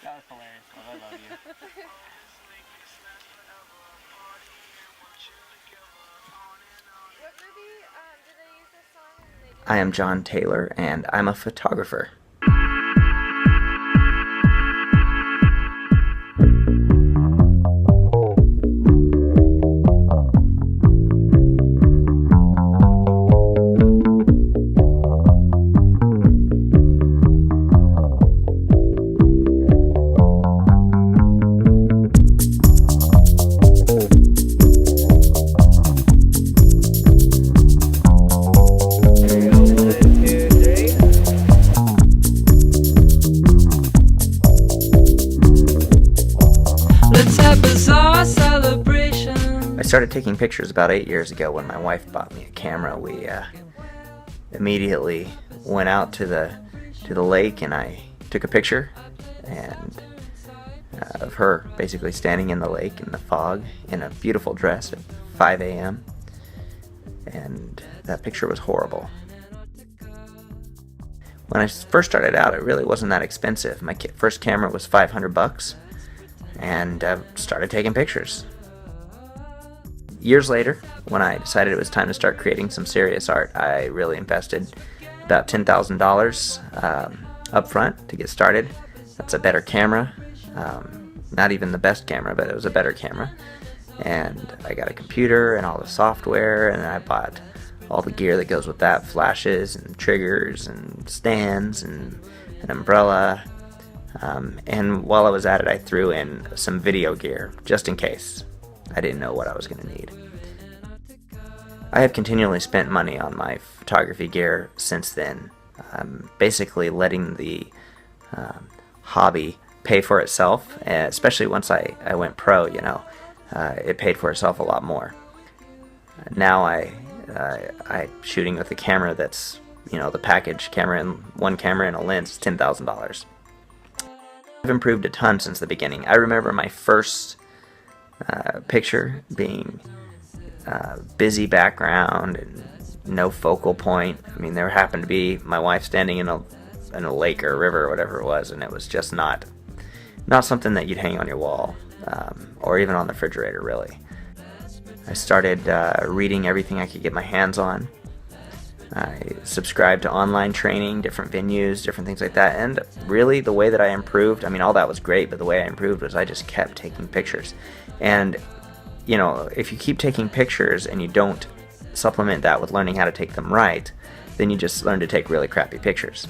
That was hilarious. Love, I love you. What movie did they use this song in? They did I am John Taylor, and I'm a photographer. I started taking pictures about 8 years ago when my wife bought me a camera. We immediately went out to the lake, and I took a picture of her basically standing in the lake in the fog in a beautiful dress at 5 a.m. and that picture was horrible. When I first started out, it really wasn't that expensive. My first camera was $500, and I started taking pictures. Years later, when I decided it was time to start creating some serious art, I really invested about $10,000 up front to get started. That's a better camera. Not even the best camera, but it was a better camera. And I got a computer and all the software, and I bought all the gear that goes with that, flashes and triggers and stands and an umbrella. And while I was at it, I threw in some video gear, just in case. I didn't know what I was going to need. I have continually spent money on my photography gear since then, basically letting the hobby pay for itself, especially once I went pro, it paid for itself a lot more. Now I'm shooting with a camera that's, the package camera and one camera and a lens is $10,000. I've improved a ton since the beginning. I remember my first picture being busy background and no focal point. I mean, there happened to be my wife standing in a lake or a river or whatever it was, and it was just not something that you'd hang on your wall or even on the refrigerator, really. I started reading everything I could get my hands on. I subscribed to online training, different venues, different things like that, and really the way that I improved, all that was great, but the way I improved was I just kept taking pictures. And if you keep taking pictures and you don't supplement that with learning how to take them right, then you just learn to take really crappy pictures.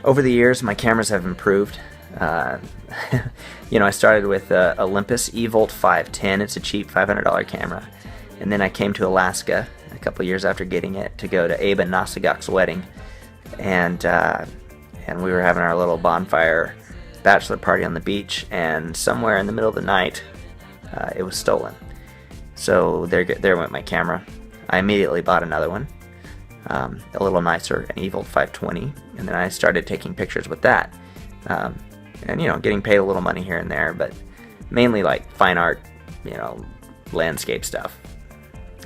Over the years, my cameras have improved. I started with Olympus eVolt 510. It's a cheap $500 camera. And then I came to Alaska a couple years after getting it to go to Abe and Nasagak's wedding. And we were having our little bonfire bachelor party on the beach, and somewhere in the middle of the night, it was stolen. So there went my camera. I immediately bought another one, a little nicer, an eVolt 520, and then I started taking pictures with that. And getting paid a little money here and there, but mainly like fine art, landscape stuff.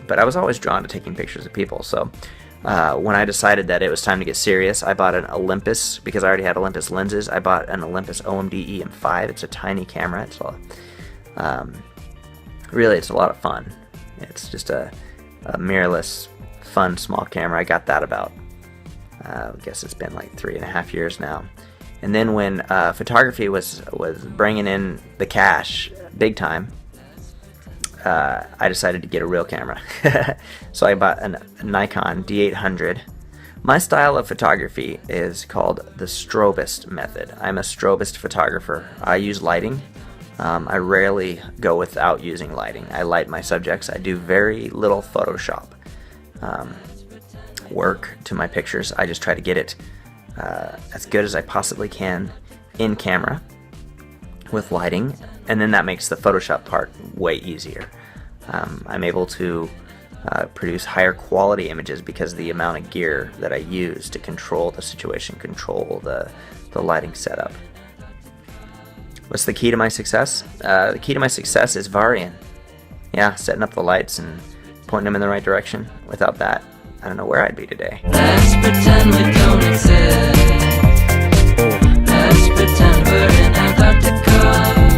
But I was always drawn to taking pictures of people, so when I decided that it was time to get serious, I bought an Olympus, because I already had Olympus lenses. I bought an Olympus OMD EM5. It's a tiny camera. It's it's a lot of fun. It's just a mirrorless, fun, small camera. I got that about, I guess it's been like 3.5 years now. And then when photography was bringing in the cash big time, I decided to get a real camera. So I bought a Nikon D800. My style of photography is called the strobist method. I'm a strobist photographer. I use lighting. I rarely go without using lighting. I light my subjects. I do very little Photoshop work to my pictures. I just try to get it as good as I possibly can in camera with lighting, and then that makes the Photoshop part way easier. I'm able to produce higher quality images because of the amount of gear that I use to control the situation, control the lighting setup. What's the key to my success? The key to my success is Varian. Yeah, setting up the lights and pointing them in the right direction. Without that, I don't know where I'd be today. Let's pretend we don't exist. Let's pretend we're in Antarctica.